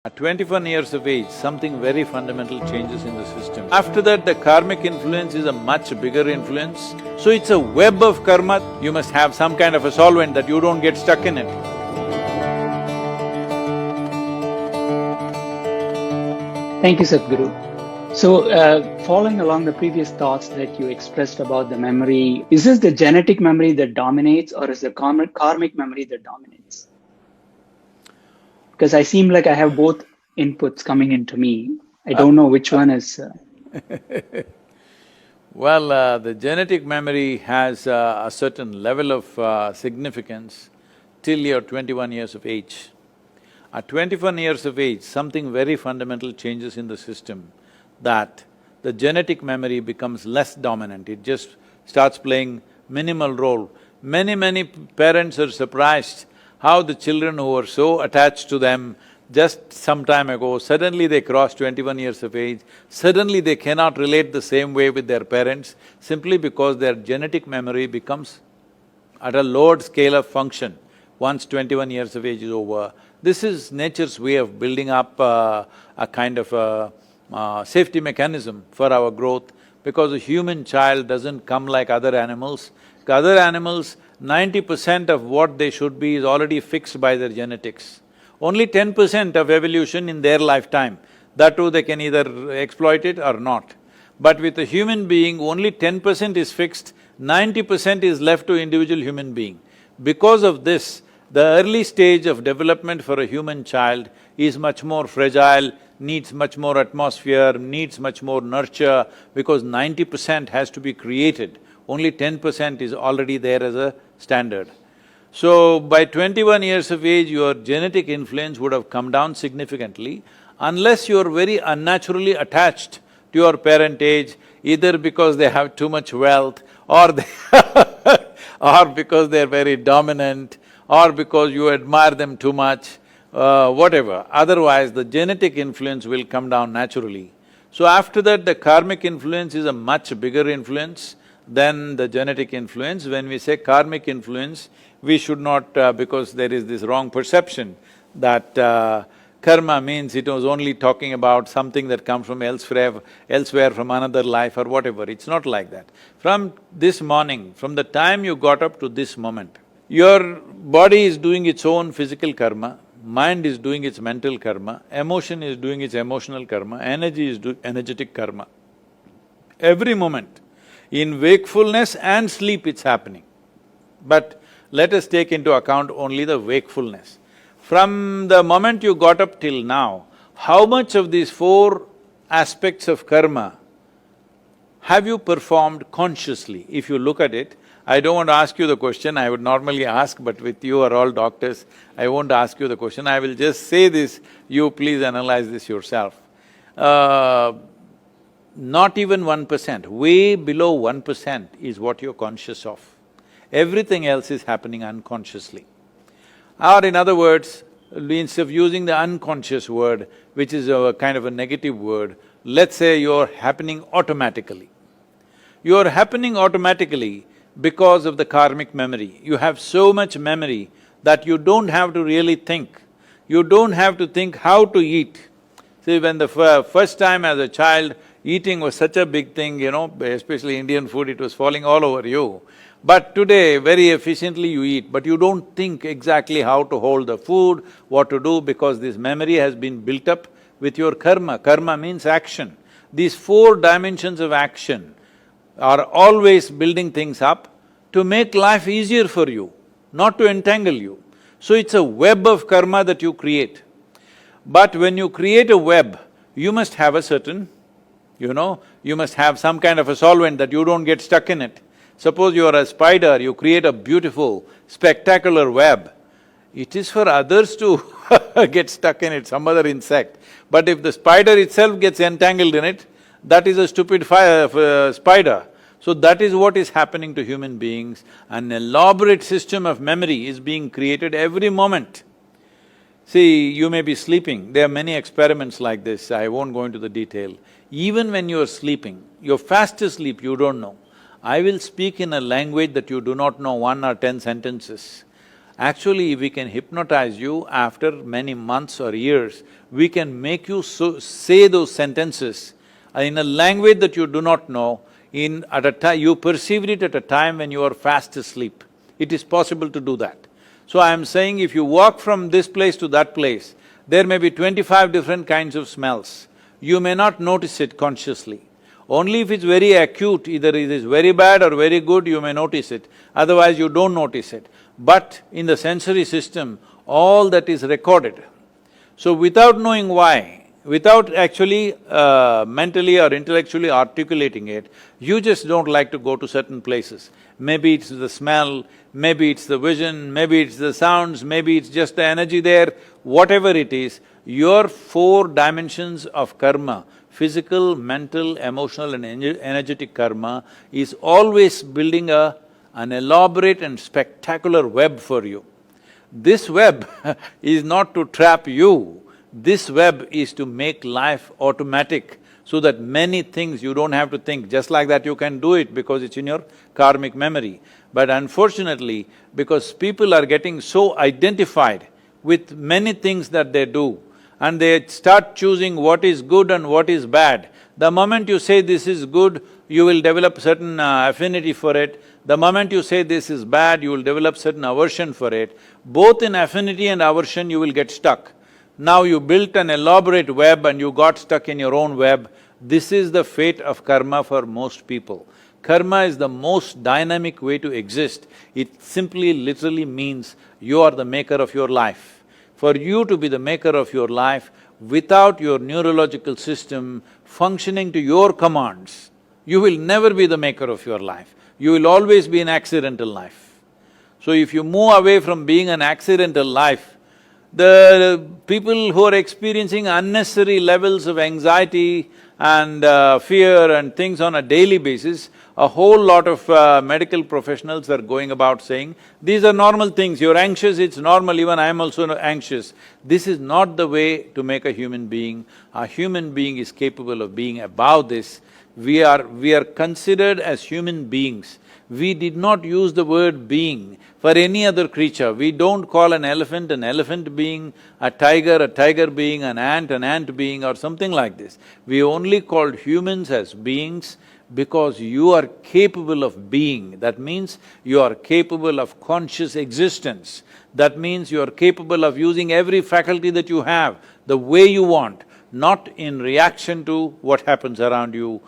At 21 years of age, something very fundamental changes in the system. After that, the karmic influence is a much bigger influence. So it's a web of karma. You must have some kind of a solvent that you don't get stuck in it. Thank you, Sadhguru. So, following along the previous thoughts that you expressed about the memory, is this the genetic memory that dominates, or is the karmic memory that dominates? Because I seem like I have both inputs coming into me. I don't know which one is… Well, the genetic memory has a certain level of significance till you're 21 years of age. At 21 years of age, something very fundamental changes in the system, that the genetic memory becomes less dominant, it just starts playing minimal role. Many parents are surprised how the children who were so attached to them just some time ago, suddenly they cross 21 years of age, suddenly they cannot relate the same way with their parents simply because their genetic memory becomes at a lowered scale of function once 21 years of age is over. This is nature's way of building up a kind of a safety mechanism for our growth, because a human child doesn't come like other animals. Other animals, 90% of what they should be is already fixed by their genetics. Only 10% of evolution in their lifetime, that too they can either exploit it or not. But with a human being, only 10% is fixed, 90% is left to individual human being. Because of this, the early stage of development for a human child is much more fragile, needs much more atmosphere, needs much more nurture, because 90% has to be created, only 10% is already there as a standard. So, by 21 years of age, your genetic influence would have come down significantly, unless you're very unnaturally attached to your parentage, either because they have too much wealth, or or because they're very dominant, or because you admire them too much, whatever. Otherwise, the genetic influence will come down naturally. So after that, the karmic influence is a much bigger influence than the genetic influence. When we say karmic influence, we should not… because there is this wrong perception that karma means it was only talking about something that comes from elsewhere from another life or whatever. It's not like that. From this morning, from the time you got up to this moment, your body is doing its own physical karma, mind is doing its mental karma, emotion is doing its emotional karma, energy is doing energetic karma. Every moment, in wakefulness and sleep it's happening. But let us take into account only the wakefulness. From the moment you got up till now, how much of these four aspects of karma have you performed consciously? If you look at it, I don't want to ask you the question, I would normally ask, but with you are all doctors, I won't ask you the question, I will just say this, you please analyze this yourself. Not even 1%, way below 1% is what you're conscious of. Everything else is happening unconsciously. Or in other words, instead of using the unconscious word, which is a kind of a negative word, let's say you're happening automatically. You're happening automatically because of the karmic memory. You have so much memory that you don't have to really think. You don't have to think how to eat. See, when the first time as a child, eating was such a big thing, you know, especially Indian food, it was falling all over you. But today, very efficiently you eat, but you don't think exactly how to hold the food, what to do, because this memory has been built up with your karma. Karma means action. These four dimensions of action are always building things up to make life easier for you, not to entangle you. So it's a web of karma that you create. But when you create a web, you must have a certain, you must have some kind of a solvent that you don't get stuck in it. Suppose you are a spider, you create a beautiful, spectacular web. It is for others to get stuck in it, some other insect. But if the spider itself gets entangled in it, that is a stupid spider. So that is what is happening to human beings. An elaborate system of memory is being created every moment. See, you may be sleeping, there are many experiments like this, I won't go into the detail. Even when you are sleeping, you're fast asleep, you don't know. I will speak in a language that you do not know 1 or 10 sentences. Actually, we can hypnotize you after many months or years. We can make you say those sentences in a language that you do not know, at a time… you perceived it at a time when you are fast asleep. It is possible to do that. So I am saying if you walk from this place to that place, there may be 25 different kinds of smells. You may not notice it consciously. Only if it's very acute, either it is very bad or very good, you may notice it, otherwise you don't notice it. But in the sensory system, all that is recorded. So without knowing why, without actually mentally or intellectually articulating it, you just don't like to go to certain places. Maybe it's the smell, maybe it's the vision, maybe it's the sounds, maybe it's just the energy there, whatever it is, your four dimensions of karma, physical, mental, emotional and energetic karma, is always building an elaborate and spectacular web for you. This web is not to trap you, this web is to make life automatic so that many things you don't have to think. Just like that you can do it because it's in your karmic memory. But unfortunately, because people are getting so identified with many things that they do, and they start choosing what is good and what is bad. The moment you say this is good, you will develop certain affinity for it. The moment you say this is bad, you will develop certain aversion for it. Both in affinity and aversion, you will get stuck. Now you built an elaborate web and you got stuck in your own web. This is the fate of karma for most people. Karma is the most dynamic way to exist. It simply literally means you are the maker of your life. For you to be the maker of your life, without your neurological system functioning to your commands, you will never be the maker of your life. You will always be an accidental life. So if you move away from being an accidental life, the people who are experiencing unnecessary levels of anxiety and fear and things on a daily basis, a whole lot of medical professionals are going about saying, these are normal things, you're anxious, it's normal, even I am also anxious. This is not the way to make a human being. A human being is capable of being above this. We are considered as human beings. We did not use the word being for any other creature. We don't call an elephant being, a tiger being, an ant being or something like this. We only called humans as beings because you are capable of being. That means you are capable of conscious existence. That means you are capable of using every faculty that you have the way you want, not in reaction to what happens around you